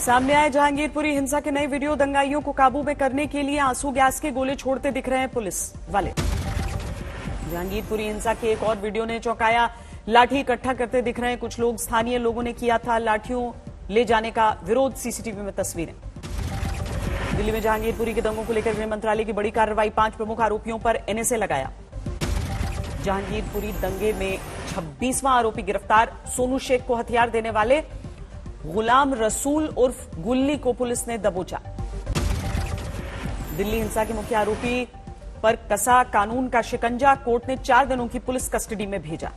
सामने आए जहांगीरपुरी हिंसा के नए वीडियो। दंगाइयों को काबू में करने के लिए आंसू गैस के गोले छोड़ते दिख रहे हैं पुलिस वाले। जहांगीरपुरी हिंसा के एक और वीडियो ने चौंकाया। लाठी इकट्ठा करते दिख रहे हैं कुछ लोग। स्थानीय लोगों ने किया था लाठियों ले जाने का विरोध। सीसीटीवी में तस्वीरें। दिल्ली में जहांगीरपुरी के दंगों को लेकर गृह मंत्रालय की बड़ी कार्रवाई। 5 प्रमुख आरोपियों पर एनएसए लगाया। जहांगीरपुरी दंगे में 26वां आरोपी गिरफ्तार। सोनू शेख को हथियार देने वाले गुलाम रसूल उर्फ गुल्ली को पुलिस ने दबोचा। दिल्ली हिंसा के मुख्य आरोपी पर कसा कानून का शिकंजा। कोर्ट ने 4 दिनों की पुलिस कस्टडी में भेजा।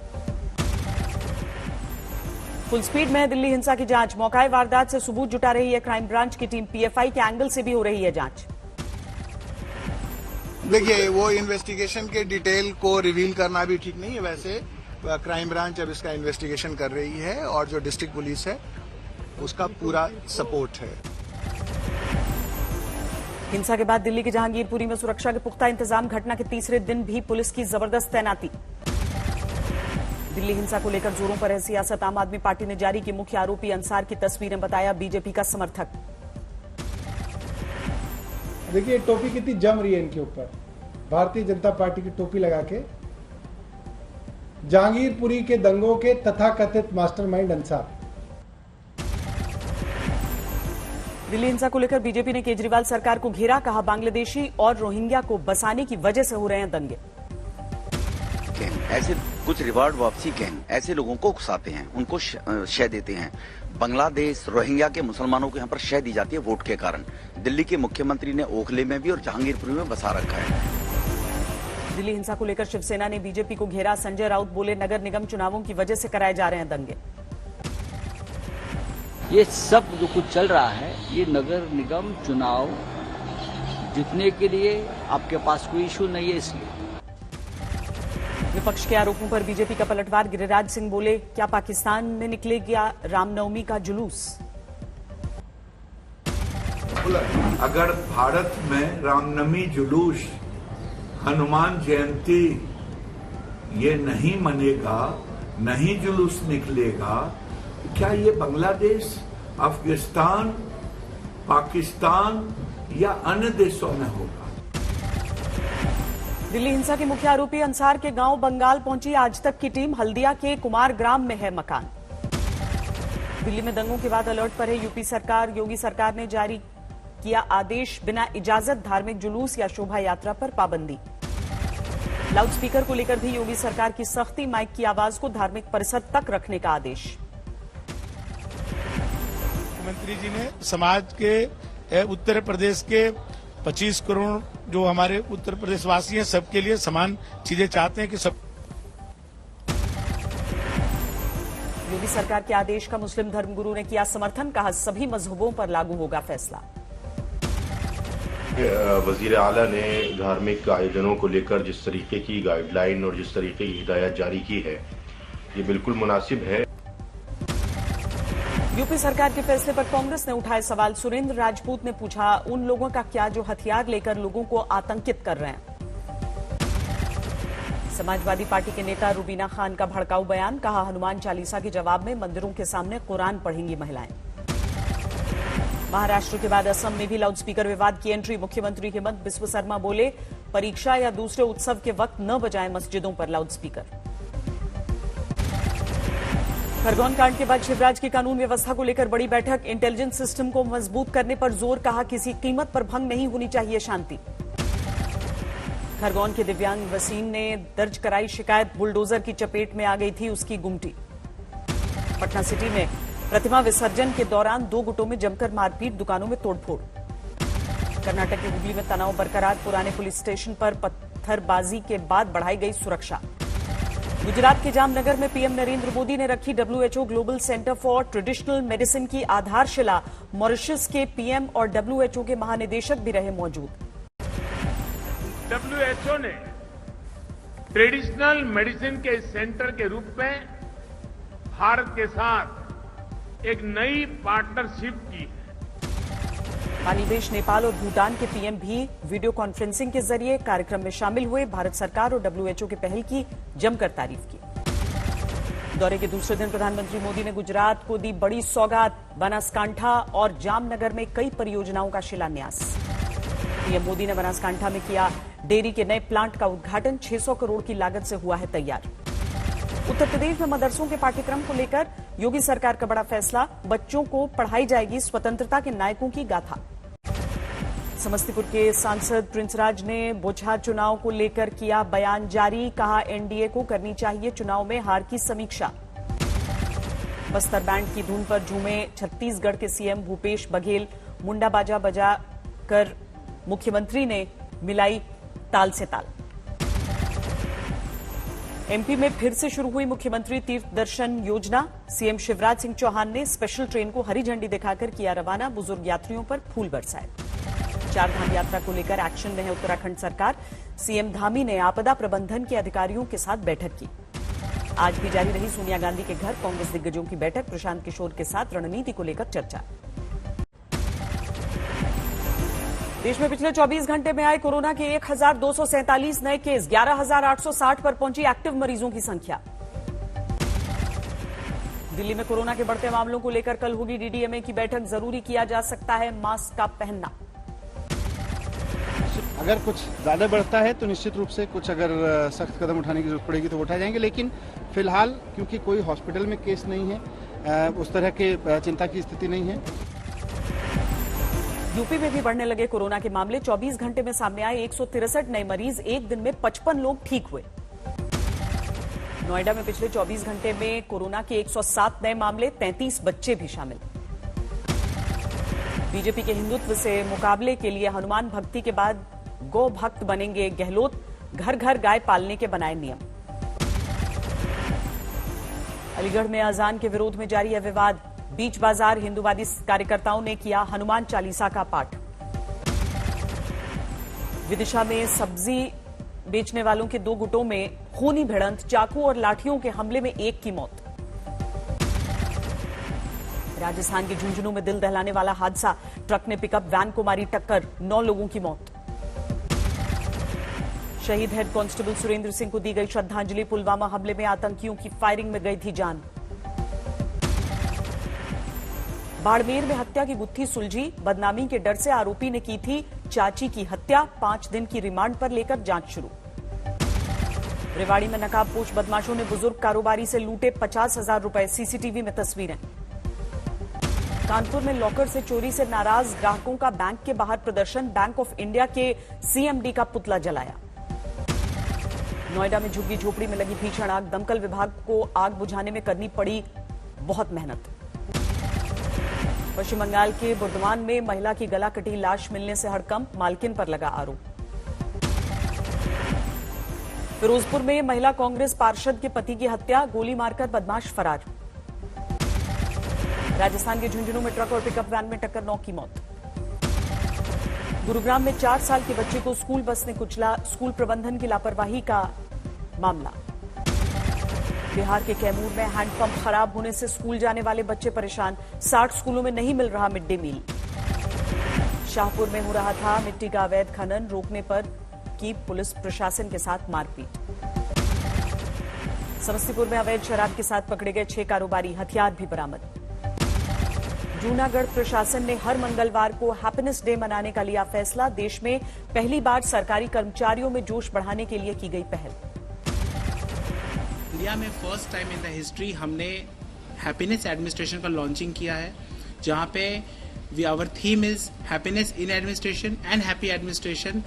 फुल स्पीड में है दिल्ली हिंसा की जांच। मौकाए वारदात से सबूत जुटा रही है क्राइम ब्रांच की टीम। पीएफआई के एंगल से भी हो रही है जांच। देखिए, वो इन्वेस्टिगेशन के डिटेल को रिवील करना भी ठीक नहीं है। वैसे क्राइम ब्रांच अब इसका इन्वेस्टिगेशन कर रही है और जो डिस्ट्रिक्ट पुलिस है उसका पूरा सपोर्ट है। हिंसा के बाद दिल्ली के जहांगीरपुरी में सुरक्षा के पुख्ता इंतजाम। घटना के तीसरे दिन भी पुलिस की जबरदस्त तैनाती। दिल्ली हिंसा को लेकर जोरों पर है सियासत। आम आदमी पार्टी ने जारी की मुख्य आरोपी अंसार की तस्वीरें। बताया बीजेपी का समर्थक। देखिए टोपी कितनी जम रही है इनके ऊपर। भारतीय जनता पार्टी की टोपी लगा के जहांगीरपुरी के दंगों के तथाकथित मास्टरमाइंड अंसार। दिल्ली हिंसा को लेकर बीजेपी ने केजरीवाल सरकार को घेरा। कहा बांग्लादेशी और रोहिंग्या को बसाने की वजह से हो रहे हैं दंगे। ऐसे कुछ रिवार्ड वापसी गैंग ऐसे लोगों को उकसाते हैं, उनको शय देते हैं। बांग्लादेश रोहिंग्या के मुसलमानों को यहाँ पर शय दी जाती है वोट के कारण। दिल्ली के मुख्यमंत्री ने ओखले में भी और जहांगीरपुरी में बसा रखा है। दिल्ली हिंसा को लेकर शिवसेना ने बीजेपी को घेरा। संजय राउत बोले नगर निगम चुनावों की वजह से कराए जा रहे हैं दंगे। ये सब जो कुछ चल रहा है ये नगर निगम चुनाव जीतने के लिए आपके पास कोई इशू नहीं है इसलिए। विपक्ष के आरोपों पर बीजेपी का पलटवार। गिरिराज सिंह बोले क्या पाकिस्तान में निकलेगा रामनवमी का जुलूस। अगर भारत में रामनवमी जुलूस हनुमान जयंती ये नहीं मनेगा, नहीं जुलूस निकलेगा, क्या ये बांग्लादेश, अफगानिस्तान, पाकिस्तान या अन्य देशों में होगा। दिल्ली हिंसा के मुख्य आरोपी अंसार के गांव बंगाल पहुंची आज तक की टीम। हल्दिया के कुमार ग्राम में है मकान। दिल्ली में दंगों के बाद अलर्ट पर है यूपी सरकार। योगी सरकार ने जारी किया आदेश। बिना इजाजत धार्मिक जुलूस या शोभा यात्रा पर पाबंदी। लाउडस्पीकर को लेकर भी योगी सरकार की सख्ती। माइक की आवाज को धार्मिक परिसर तक रखने का आदेश। मुख्यमंत्री जी ने समाज के उत्तर प्रदेश के 25 करोड़ जो हमारे उत्तर प्रदेश वासी हैं सबके लिए समान चीजें चाहते हैं कि सब। योगी सरकार के आदेश का मुस्लिम धर्मगुरु ने किया समर्थन। कहा सभी मजहबों पर लागू होगा फैसला। वजीर आला ने धार्मिक आयोजनों को लेकर जिस तरीके की गाइडलाइन और जिस तरीके की हिदायत जारी की है ये बिल्कुल मुनासिब है। यूपी सरकार के फैसले पर कांग्रेस ने उठाए सवाल। सुरेंद्र राजपूत ने पूछा उन लोगों का क्या जो हथियार लेकर लोगों को आतंकित कर रहे हैं। समाजवादी पार्टी के नेता रुबीना खान का भड़काऊ बयान। कहा हनुमान चालीसा के जवाब में मंदिरों के सामने कुरान पढ़ेंगी महिलाएं। महाराष्ट्र के बाद असम में भी लाउडस्पीकर विवाद की एंट्री। मुख्यमंत्री हेमंत बिस्व शर्मा बोले परीक्षा या दूसरे उत्सव के वक्त न बजाएं मस्जिदों पर लाउडस्पीकर। खरगोन कांड के बाद शिवराज की कानून व्यवस्था को लेकर बड़ी बैठक। इंटेलिजेंस सिस्टम को मजबूत करने पर जोर। कहा किसी कीमत पर भंग नहीं होनी चाहिए शांति। खरगोन के दिव्यांग वसीम ने दर्ज कराई शिकायत। बुलडोजर की चपेट में आ गई थी उसकी गुमटी। पटना सिटी में प्रतिमा विसर्जन के दौरान 2 गुटों में जमकर मारपीट। दुकानों में तोड़फोड़। कर्नाटक के हुगली में तनाव बरकरार। पुराने पुलिस स्टेशन पर पत्थरबाजी के बाद बढ़ाई गई सुरक्षा। गुजरात के जामनगर में पीएम नरेंद्र मोदी ने रखी WHO global centre for traditional medicine की आधारशिला। मॉरिशस के पीएम और WHO के महानिदेशक भी रहे मौजूद। WHO ने ट्रेडिशनल मेडिसिन के सेंटर के रूप में भारत के साथ एक नई पार्टनरशिप की है। बांग्लादेश, नेपाल और भूटान के पीएम भी वीडियो कॉन्फ्रेंसिंग के जरिए कार्यक्रम में शामिल हुए। भारत सरकार और WHO की पहल की जमकर तारीफ की। दौरे के दूसरे दिन प्रधानमंत्री मोदी ने गुजरात को दी बड़ी सौगात। बनासकांठा और जामनगर में कई परियोजनाओं का शिलान्यास। पीएम मोदी ने बनासकांठा में किया डेयरी के नए प्लांट का उद्घाटन। 600 करोड़ की लागत से हुआ है तैयार। उत्तर प्रदेश में मदरसों के पाठ्यक्रम को लेकर योगी सरकार का बड़ा फैसला। बच्चों को पढ़ाई जाएगी स्वतंत्रता के नायकों की गाथा। समस्तीपुर के सांसद प्रिंस राज ने बोचहार चुनाव को लेकर किया बयान जारी। कहा एनडीए को करनी चाहिए चुनाव में हार की समीक्षा। बस्तर बैंड की धुन पर झूमे छत्तीसगढ़ के सीएम भूपेश बघेल। मुंडा बाजा बजा कर मुख्यमंत्री ने मिलाई ताल से ताल। एमपी में फिर से शुरू हुई मुख्यमंत्री तीर्थ दर्शन योजना। सीएम शिवराज सिंह चौहान ने स्पेशल ट्रेन को हरी झंडी दिखाकर किया रवाना। बुजुर्ग यात्रियों पर फूल बरसाए। चार धाम यात्रा को लेकर एक्शन में है उत्तराखंड सरकार। सीएम धामी ने आपदा प्रबंधन के अधिकारियों के साथ बैठक की। आज भी जारी रही सोनिया गांधी के घर कांग्रेस दिग्गजों की बैठक। प्रशांत किशोर के साथ रणनीति को लेकर चर्चा। देश में पिछले 24 घंटे में आए कोरोना के 1247 नए केस। 11,860 पर पहुंची एक्टिव मरीजों की संख्या। दिल्ली में कोरोना के बढ़ते मामलों को लेकर कल होगी डीडीएमए की बैठक। जरूरी किया जा सकता है मास्क का पहनना। अगर कुछ ज्यादा बढ़ता है तो निश्चित रूप से कुछ अगर सख्त कदम उठाने की जरूरत पड़ेगी तो उठाए जाएंगे, लेकिन फिलहाल क्योंकि कोई हॉस्पिटल में केस नहीं है, उस तरह के चिंता की स्थिति नहीं है। यूपी में भी बढ़ने लगे कोरोना के मामले। 24 घंटे में सामने आए 163 नए मरीज। एक दिन में 55 लोग ठीक हुए। नोएडा में पिछले 24 घंटे में कोरोना के 107 नए मामले। 33 बच्चे भी शामिल। बीजेपी के हिंदुत्व से मुकाबले के लिए हनुमान भक्ति के बाद गौ भक्त बनेंगे गहलोत। घर घर गाय पालने के बनाए नियम। अलीगढ़ में अजान के विरोध में जारी है विवाद। बीच बाजार हिंदूवादी कार्यकर्ताओं ने किया हनुमान चालीसा का पाठ। विदिशा में सब्जी बेचने वालों के दो गुटों में खूनी भिड़ंत। चाकू और लाठियों के हमले में एक की मौत। राजस्थान के झुंझुनू में दिल दहलाने वाला हादसा। ट्रक ने पिकअप वैन को मारी टक्कर। 9 लोगों की मौत। शहीद हेड कांस्टेबल सुरेंद्र सिंह को दी गई श्रद्धांजलि। पुलवामा हमले में आतंकियों की फायरिंग में गई थी जान। बाड़मेर में हत्या की गुत्थी सुलझी। बदनामी के डर से आरोपी ने की थी चाची की हत्या। 5 दिन की रिमांड पर लेकर जांच शुरू। रेवाड़ी में नकाबपोश बदमाशों ने बुजुर्ग कारोबारी से लूटे 50,000 रुपए। सीसीटीवी में तस्वीरें। कानपुर में लॉकर से चोरी से नाराज ग्राहकों का बैंक के बाहर प्रदर्शन। बैंक ऑफ इंडिया के सीएमडी का पुतला जलाया। नोएडा में झुग्गी झोपड़ी में लगी भीषण आग। दमकल विभाग को आग बुझाने में करनी पड़ी बहुत मेहनत। पश्चिम बंगाल के बुर्दवान में महिला की गला कटी लाश मिलने से हड़कंप। मालकिन पर लगा आरोप। फिरोजपुर में महिला कांग्रेस पार्षद के पति की हत्या। गोली मारकर बदमाश फरार। राजस्थान के झुंझुनू में ट्रक और पिकअप वैन में टक्कर। 9 की मौत। गुरुग्राम में 4 साल के बच्चे को स्कूल बस ने कुचला। स्कूल प्रबंधन की लापरवाही का मामला। बिहार के कैमूर में हैंडपंप खराब होने से स्कूल जाने वाले बच्चे परेशान। 60 स्कूलों में नहीं मिल रहा मिड डे मील। शाहपुर में हो रहा था मिट्टी का अवैध खनन। रोकने पर की पुलिस प्रशासन के साथ मारपीट। समस्तीपुर में अवैध शराब के साथ पकड़े गए 6 कारोबारी। हथियार भी बरामद। जूनागढ़ प्रशासन ने हर मंगलवार को हैप्पीनेस डे मनाने का लिया फैसला। देश में पहली बार सरकारी कर्मचारियों में जोश बढ़ाने के लिए की गई पहल। इंडिया में first time in the history हमने हैप्पीनेस एडमिनिस्ट्रेशन का लॉन्चिंग किया है, जहां पे our theme is happiness in administration and happy administration.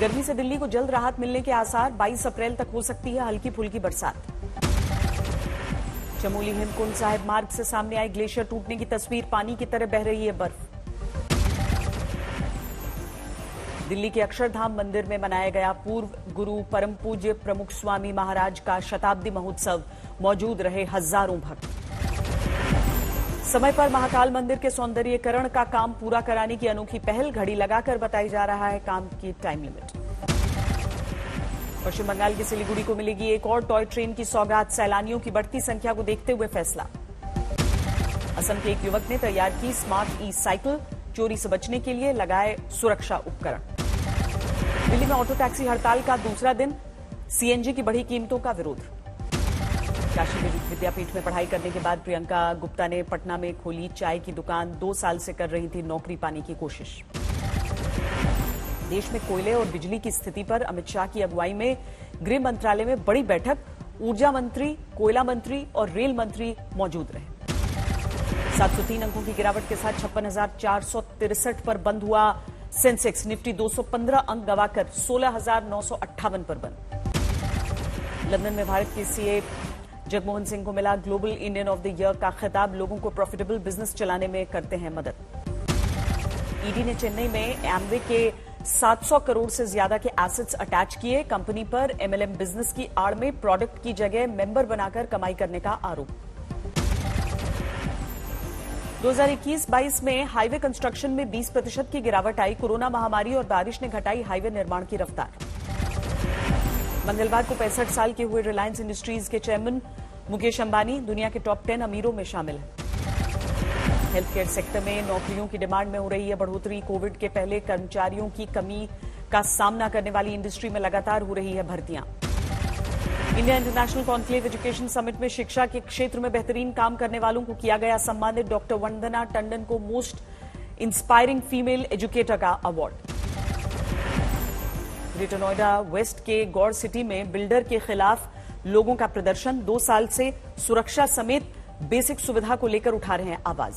गर्मी से दिल्ली को जल्द राहत मिलने के आसार। 22 अप्रैल तक हो सकती है हल्की फुल्की बरसात। चमोली हेमकुंड साहिब मार्ग से सामने आई ग्लेशियर टूटने की तस्वीर। पानी की तरह बह रही है बर्फ। दिल्ली के अक्षरधाम मंदिर में मनाया गया पूर्व गुरु परम पूज्य प्रमुख स्वामी महाराज का शताब्दी महोत्सव। मौजूद रहे हजारों भक्त। समय पर महाकाल मंदिर के सौंदर्यीकरण का काम पूरा कराने की अनोखी पहल। घड़ी लगाकर बताई जा रहा है काम की टाइम लिमिट। पश्चिम बंगाल की सिलीगुड़ी को मिलेगी एक और टॉय ट्रेन की सौगात। सैलानियों की बढ़ती संख्या को देखते हुए फैसला। असम के एक युवक ने तैयार की स्मार्ट ई साइकिल। चोरी से बचने के लिए लगाए सुरक्षा उपकरण। दिल्ली में ऑटो टैक्सी हड़ताल का दूसरा दिन। सीएनजी की बढ़ी कीमतों का विरोध। काशी विद्यापीठ में पढ़ाई करने के बाद प्रियंका गुप्ता ने पटना में खोली चाय की दुकान। 2 साल से कर रही थी नौकरी पाने की कोशिश। देश में कोयले और बिजली की स्थिति पर अमित शाह की अगुवाई में गृह मंत्रालय में बड़ी बैठक। ऊर्जा मंत्री, कोयला मंत्री और रेल मंत्री मौजूद रहे। 703 अंकों की गिरावट के साथ 56,463 पर बंद हुआ सेंसेक्स। निफ्टी 215 अंक गवाकर 16,958 पर बंद। लंदन में भारत के सीए जगमोहन सिंह को मिला global Indian of the year का खिताब। लोगों को प्रॉफिटेबल बिजनेस चलाने में करते हैं मदद। ईडी ने चेन्नई में एमवे के 700 करोड़ से ज्यादा के एसेट्स अटैच किए। कंपनी पर एमएलएम बिजनेस की आड़ में प्रोडक्ट की जगह मेंबर बनाकर कमाई करने का आरोप। 2021-22 में हाईवे कंस्ट्रक्शन में 20% की गिरावट आई। कोरोना महामारी और बारिश ने घटाई हाईवे निर्माण की रफ्तार। मंगलवार को 65 साल के हुए रिलायंस इंडस्ट्रीज के चेयरमैन मुकेश अंबानी दुनिया के टॉप 10 अमीरों में शामिल हैं। हेल्थ केयर सेक्टर में नौकरियों की डिमांड में हो रही है बढ़ोतरी। कोविड के पहले कर्मचारियों की कमी का सामना करने वाली इंडस्ट्री में लगातार हो रही है भर्तियां। India international conclave education summit में शिक्षा के क्षेत्र में बेहतरीन काम करने वालों को किया गया सम्मानित। डॉक्टर वंदना टंडन को मोस्ट इंस्पायरिंग फीमेल एजुकेटर का अवार्ड। ग्रेटर नोएडा वेस्ट के गौड़ सिटी में बिल्डर के खिलाफ लोगों का प्रदर्शन। 2 साल से सुरक्षा समेत बेसिक सुविधा को लेकर उठा रहे हैं आवाज।